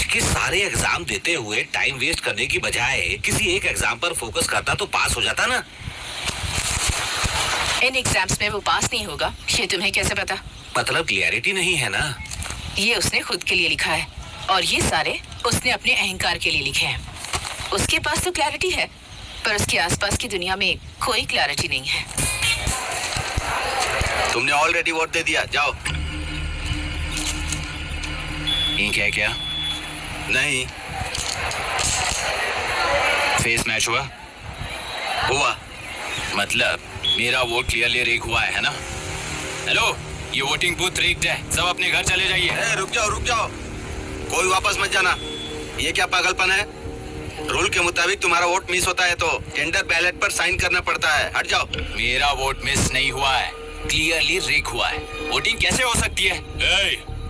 के सारे एग्जाम देते हुए टाइम वेस्ट करने की बजाय किसी एक एग्जाम पर फोकस करता तो पास हो जाता ना। इन एग्जाम्स में वो पास नहीं होगा, ये तुम्हें कैसे पता? मतलब क्लियरिटी नहीं है ना। ये उसने खुद के लिए लिखा है और ये सारे उसने अपने अहंकार के लिए लिखे हैं। उसके पास तो क्लैरिटी है, पर उसके आसपास की दुनिया में कोई क्लैरिटी नहीं है। तुमने ऑलरेडी वोट दे दिया, जाओ। इंक है क्या? नहीं। फेस मैच हुआ? हुआ। मतलब मेरा वोट क्लियरली रीक हुआ है ना? हेलो, ये वोटिंग बूथ रीक्ड है, सब अपने घर चले जाइए। रुक जाओ, कोई वापस मत जाना। ये क्या पागलपन है? रूल के मुताबिक तुम्हारा वोट मिस होता है तो टेंडर बैलेट पर साइन करना पड़ता है। हट जाओ। मेरा वोट मिस नहीं हुआ है, क्लियरली रीक हुआ है। वोटिंग कैसे हो सकती है?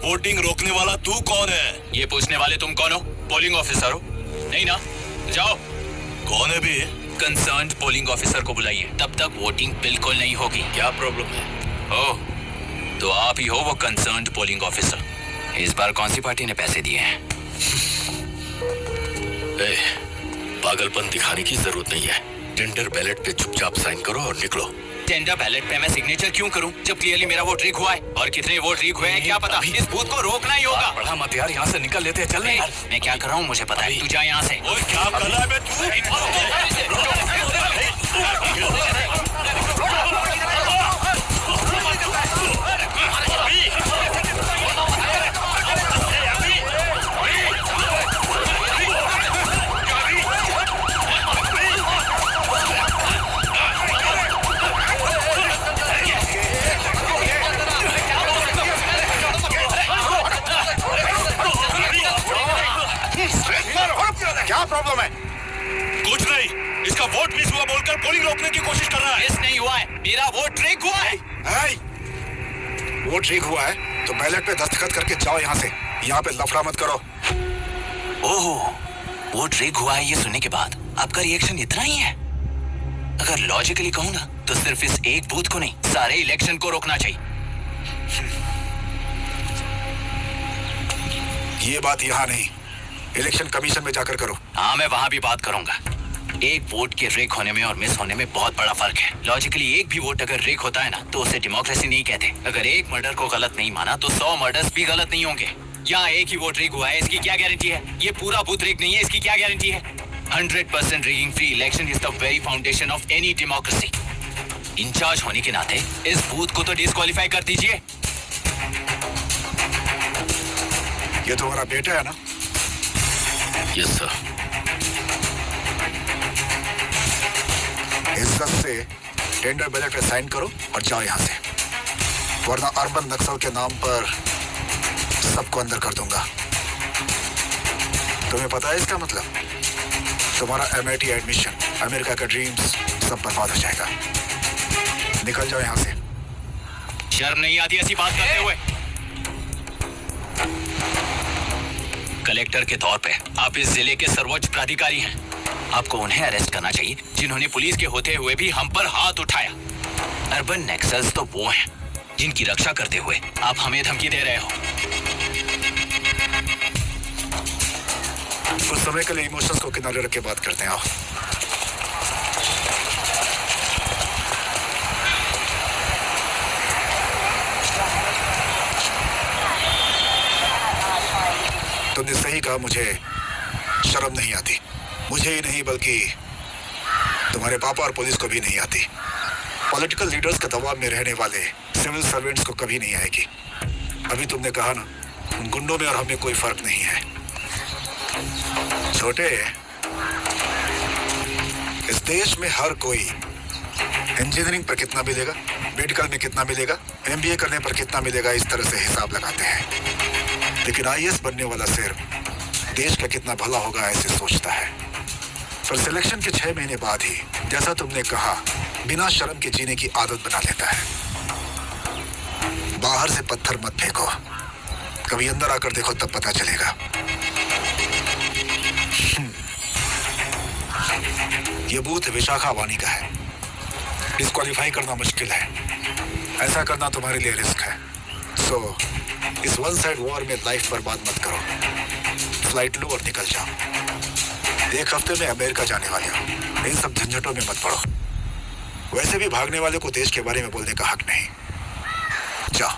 वोटिंग रोकने वाला तू कौन है? ये पूछने वाले तुम कौन हो? पोलिंग ऑफिसर हो? नहीं ना? जाओ। कौन है भी? कंसर्न्ड पोलिंग ऑफिसर को बुलाइए, तब तक वोटिंग बिल्कुल नहीं होगी। क्या प्रॉब्लम है? ओह, तो आप ही हो वो कंसर्न्ड पोलिंग ऑफिसर। इस बार कौन सी पार्टी ने पैसे दिए हैं? पागलपन दिखाने की जरूरत नहीं है। टेंडर बैलेट पे चुपचाप साइन करो और निकलो। टेंडर बैलेट पे मैं सिग्नेचर क्यों करूं जब क्लियरली मेरा वोट रीक हुआ है? और कितने वोट रीक हुए हैं क्या पता? इस बूथ को रोकना ही होगा। बड़ा मत यार, यहाँ से निकल लेते हैं। चल नहीं। मैं क्या कर रहा हूँ मुझे पता है, तू जा यहाँ से। ओए क्या कर रहा है बे क्या प्रॉब्लम है? कुछ नहीं, इसका वोट मिस हुआ बोलकर पोलिंग रोकने की कोशिश कर रहा है। मिस नहीं हुआ है, मेरा वोट रीक हुआ है। वोट ठीक हुआ है तो बैलेट पे दस्तखत करके जाओ यहाँ से। यहाँ पे लफड़ा मत करो। ओहो, वोट रीक हुआ है ये सुनने के बाद आपका रिएक्शन इतना ही है? अगर लॉजिकली कहूँ ना तो सिर्फ इस एक बूथ को नहीं, सारे इलेक्शन को रोकना चाहिए। ये बात यहाँ नहीं, इलेक्शन कमीशन में जाकर करो। हाँ, मैं वहाँ भी बात करूंगा। एक वोट के रीक होने में और मिस होने में बहुत बड़ा फर्क है। लॉजिकली एक भी वोट अगर रीक होता है ना तो उसे डेमोक्रेसी नहीं कहते। अगर एक मर्डर को गलत नहीं माना तो 100 मर्डर्स भी गलत नहीं होंगे। यहाँ एक ही वोट रीक हुआ है, इसकी क्या गारंटी है? ये पूरा बूथ रीक नहीं है, इसकी क्या गारंटी है? 100% rigging free election is the very foundation of any democracy. In charge होने के नाते इस बूथ को तो डिस्क्वालीफाई कर दीजिए। ये तुम्हारा बेटा है ना? Yes sir. इज्जत से टेंडर बैलेट पे साइन करो और जाओ यहाँ से, वरना अर्बन नक्सल के नाम पर सबको अंदर कर दूंगा। तुम्हें पता है इसका मतलब? तुम्हारा MIT एडमिशन, अमेरिका का ड्रीम्स सब बर्बाद हो जाएगा। निकल जाओ यहाँ से। शर्म नहीं आती ऐसी बात करते हुए? कलेक्टर के तौर पे आप इस जिले के सर्वोच्च प्राधिकारी हैं। आपको उन्हें अरेस्ट करना चाहिए जिन्होंने पुलिस के होते हुए भी हम पर हाथ उठाया। अर्बन नेक्सल्स तो वो हैं जिनकी रक्षा करते हुए आप हमें धमकी दे रहे हो। कुछ समय के लिए इमोशंस को किनारे रख के बात करते हैं। आओ। तुमने सही कहा, मुझे शर्म नहीं आती। मुझे ही नहीं बल्कि तुम्हारे पापा और पुलिस को भी नहीं आती। पॉलिटिकल लीडर्स के दबाव में रहने वाले सिविल सर्वेंट्स को कभी नहीं आएगी। अभी तुमने कहा ना, उन गुंडों में और हमें कोई फर्क नहीं है। छोटे, इस देश में हर कोई इंजीनियरिंग पर कितना मिलेगा, मेडिकल में कितना मिलेगा, MBA करने पर कितना मिलेगा, इस तरह से हिसाब लगाते हैं। लेकिन IAS बनने वाला सिर्फ देश का कितना भला होगा ऐसे सोचता है। पर सिलेक्शन के 6 महीने बाद ही, जैसा तुमने कहा, बिना शर्म के जीने की आदत बना लेता है। बाहर से पत्थर मत फेंको, कभी अंदर आकर देखो तब पता चलेगा। ये बूथ विशाखावाणी का है। डिस्क्वालीफाई करना मुश्किल है, ऐसा करना तुम्हारे लिए रिस्क है। सो इस वन साइड वॉर में लाइफ बर्बाद मत करो। फ्लाइट लो और निकल जाओ। 1 हफ्ते में अमेरिका जाने वाले हो, इन सब झंझटों में मत पड़ो। वैसे भी भागने वाले को देश के बारे में बोलने का हक नहीं। जाओ।